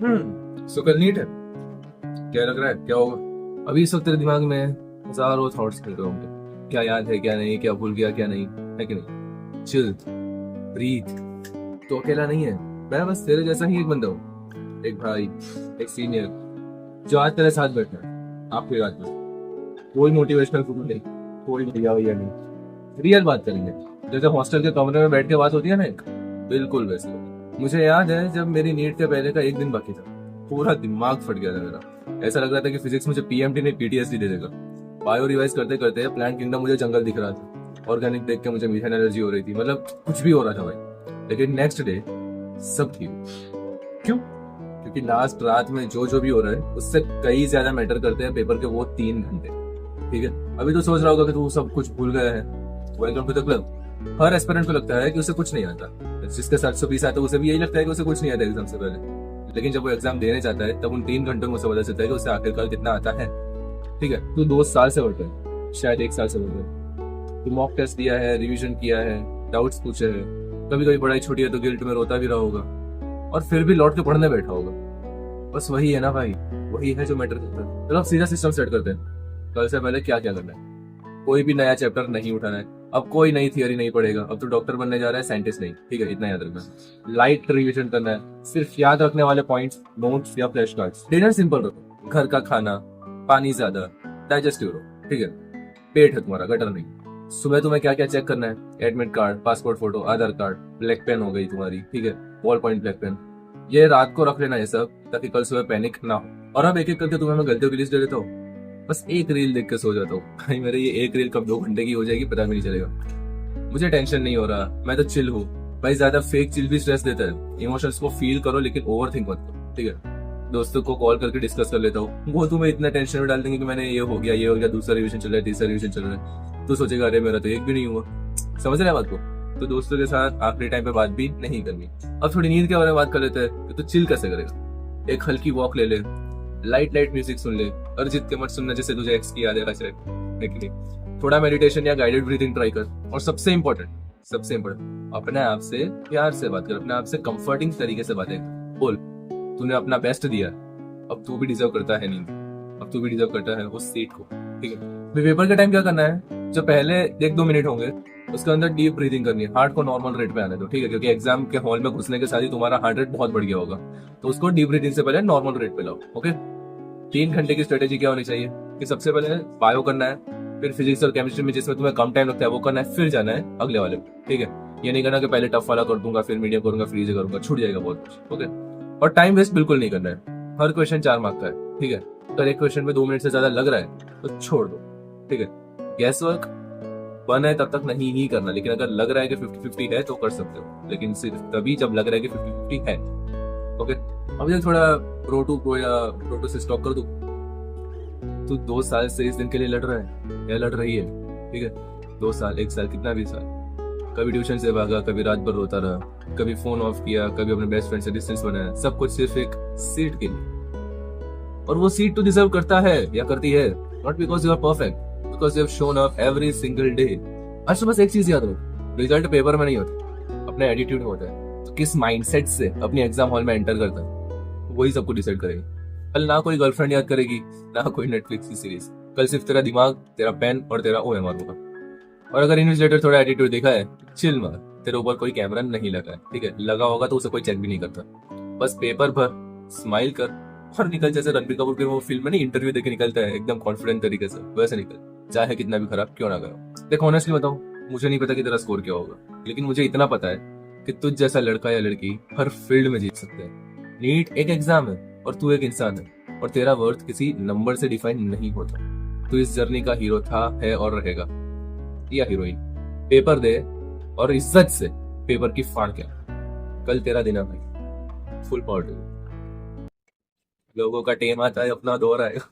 सो कल नीट है, क्या लग रहा है क्या होगा? अभी इस वक्त तेरे दिमाग में हजारों थॉट्स चल रहे होंगे, क्या याद है क्या नहीं, क्या भूल गया क्या नहीं, है कि नहीं? Chill, breathe. तो अकेला नहीं है, मैं बस तेरे जैसा ही एक बंदा हूँ, एक भाई, एक सीनियर जो आज तेरे साथ बैठा है आपकी रात में। कोई मोटिवेशनल बुक नहीं, कोई भैया भैया नहीं, रियल बात करेंगे जैसे हॉस्टल के कमरे में बैठ के बात होती है ना, एक बिल्कुल वैसे। मुझे याद है जब मेरी नीट के पहले का एक दिन बाकी था, पूरा दिमाग फट गया था मेरा। ऐसा लग रहा था कि फिजिक्स मुझे पीएमटी नहीं पीटीएसडी दे देगा। बायो रिवाइज करते करते प्लांट किंगडम मुझे जंगल दिख रहा था, ऑर्गेनिक देख के मुझे मीथेन एलर्जी हो रही थी, मतलब कुछ भी हो रहा था भाई। लेकिन नेक्स्ट डे सब ठीक। क्यों? क्योंकि लास्ट रात में जो भी हो रहा है उससे कई ज्यादा मैटर करते हैं पेपर के वो 3 घंटे। ठीक है, अभी तो सोच रहा होगा कि तू सब कुछ भूल गया है। Welcome to the club. हर एस्पिरेंट को लगता है कि उसे कुछ नहीं आता, जिसके 720 आता है उसे भी यही लगता है कि उसे कुछ नहीं आता एग्जाम से पहले। लेकिन जब वो एग्जाम देने जाता है तब उन 3 घंटों में उसे पता चलता है कि उसे आखिरकार कितना आता है। ठीक है, तू 2 साल से बढ़ता है, शायद 1 साल से बढ़ता है। तू मॉक टेस्ट दिया है, रिविजन किया है, डाउट्स पूछे हैं, कभी कभी पढ़ाई छूटी है तो गिल्ट में रोता भी रहा होगा, और फिर भी लौट के पढ़ने बैठा होगा। बस वही है ना भाई, वही है जो मैटर करता है। चलो अब सीधा सिस्टम सेट करते हैं। कल से पहले क्या क्या करना है? कोई भी नया चैप्टर नहीं उठाना है, अब कोई नई थियरी नहीं पड़ेगा। अब तो डॉक्टर बनने जा रहा है, साइंटिस्ट नहीं। ठीक है, इतना याद रखना। लाइट रिवीजन करना है, सिर्फ याद रखने वाले पॉइंट्स, नोट्स या फ्लैश कार्ड्स। डिनर सिंपल रखो, घर का खाना, पानी ज्यादा, डाइजेस्टिव रहो। ठीक है, पेट है तुम्हारा, गटर नहीं। सुबह तुम्हें क्या क्या चेक करना है? एडमिट कार्ड, पासपोर्ट फोटो, आधार कार्ड, ब्लैक पेन हो गई तुम्हारी। ठीक है, बॉल पॉइंट ब्लैक पेन, ये रात को रख लेना ये सब, ताकि कल सुबह पैनिक ना हो। और अब एक एक करके तुम्हें मैं गलतियों की लिस्ट दे देता हूँ, बस एक रील देख के सो जाता हूँ भाई। मेरे ये एक रील कब 2 घंटे की हो जाएगी पता भी नहीं चलेगा। मुझे टेंशन नहीं हो रहा, मैं तो चिल हूँ भाई। ज्यादा फेक चिल भी स्ट्रेस देता है। इमोशंस को फील करो लेकिन ओवर थिंक मत करो। ठीक है, दोस्तों को कॉल करके डिस्कस कर लेता हूँ, वो तुम्हें इतना टेंशन में डाल देंगे कि मैंने ये हो गया, दूसरा रिविजन चल रहा है, तीसरा रिविजन चल रहा है। तू सोचेगा अरे मेरा तो एक भी नहीं हुआ। समझ रहे हैं बात को? तो दोस्तों के साथ आखिरी टाइम पे बात भी नहीं करनी। अब थोड़ी नींद के बारे में बात कर लेते हैं कि तू चिल कैसे करेगा। एक हल्की वॉक ले ले, लाइट म्यूजिक सुन ले, अरिजीत के मत सुनना जिससे तुझे एक्स की याद है कि नहीं। थोड़ा मेडिटेशन या गाइडेड ब्रीथिंग ट्राई कर। और सबसे इम्पोर्टेंट अपने आप से प्यार से बात कर, अपने आप से कंफर्टिंग तरीके से बातें बोल। तूने अपना बेस्ट दिया, अब तू भी डिजर्व करता है नींद, अब तू भी डिजर्व करता है उस सीट को। ठीक है, पेपर के टाइम क्या करना है? जो पहले 1-2 मिनट होंगे उसके अंदर डीप ब्रीथिंग करनी है। हार्ट को नॉर्मल रेट पे आने दो। ठीक है, क्योंकि एग्जाम के हॉल में घुसने के साथ ही तुम्हारा हार्ट रेट बहुत बढ़ गया होगा, तो उसको डीप ब्रीथिंग से पहले नॉर्मल रेट पे लाओ। ओके, 3 घंटे की स्ट्रेटेजी क्या होनी चाहिए कि सबसे पहले बायो करना है, फिर फिजिक्स और केमिस्ट्री में जिसमें तुम्हें कम टाइम लगता है वो करना है, फिर जाना है अगले वाले। ठीक है, ये नहीं करना कि पहले टफ वाला कर दूंगा फिर मीडियम करूंगा फिर इजी करूंगा, छूट जाएगा बहुत कुछ। ओके, और टाइम वेस्ट बिल्कुल नहीं करना है। हर क्वेश्चन 4 मार्क का है। ठीक है, अगर एक क्वेश्चन में 2 मिनट से ज्यादा लग रहा है तो छोड़ दो। ठीक है, गैस वर्क बन है तब तक नहीं ही करना, लेकिन अगर लग रहा है कि 50-50 है तो कर सकते हो, लेकिन सिर्फ तभी जब लग रहा है कि 50-50 है। ओके, अब थोड़ा प्रो या प्रो से स्टॉक कर दो। तू 2 साल से इस दिन के लिए लड़ रहा है या लड़ रही है। ठीक है, 2 साल, 1 साल, कितना भी साल, कभी ट्यूशन से भागा, कभी रात भर रोता रहा, कभी फोन ऑफ किया, कभी अपने बेस्ट फ्रेंड से डिस्टेंस बनाया, सब कुछ सिर्फ एक सीट के लिए। और वो सीट तो डिजर्व करता है या करती है, not because you are perfect, because you have shown up every single day. अच्छा, बस एक चीज याद रखो, रिजल्ट पेपर में नहीं होता, अपने एटीट्यूड में होता है। तो किस माइंडसेट से अपनी एग्जाम हॉल में एंटर करता है वही सबको डिसाइड करेगा। कल ना कोई गर्लफ्रेंड याद करेगी, ना कोई नेटफ्लिक्स की सीरीज, कल सिर्फ तेरा दिमाग, तेरा पेन और तेरा ओएमआर होगा। और अगर इन्विजिलेटर थोड़ा एटीट्यूड दिखा है, चिल मार, तेरे ऊपर कोई कैमरा नहीं लगा है। ठीक है, लगा होगा तो उसे कोई चेक भी नहीं करता। बस पेपर भर, स्माइल कर और निकल, जैसे रणबीर कपूर के वो फिल्म में नहीं इंटरव्यू देके निकलता है एकदम कॉन्फिडेंट तरीके से, वैसे निकल, चाहे कितना भी खराब क्यों ना करो। देख ऑनेस्टली बताऊं, मुझे नहीं पता कि तेरा स्कोर क्या होगा, लेकिन मुझे इतना पता है कि तुझ जैसा लड़का या लड़की हर फील्ड में जीत सकते हैं। नीट एक एग्जाम है और तू एक इंसान है, और तेरा वर्थ किसी नंबर से डिफाइन नहीं होता। तू इस जर्नी का हीरो था, है और रहेगा, या हीरोइन। पेपर दे और इज्जत से पेपर की फाड़ क्या, कल तेरा दिन है भाई, फुल पावर टू। लोगों का टेम आता है, अपना दौर आएगा।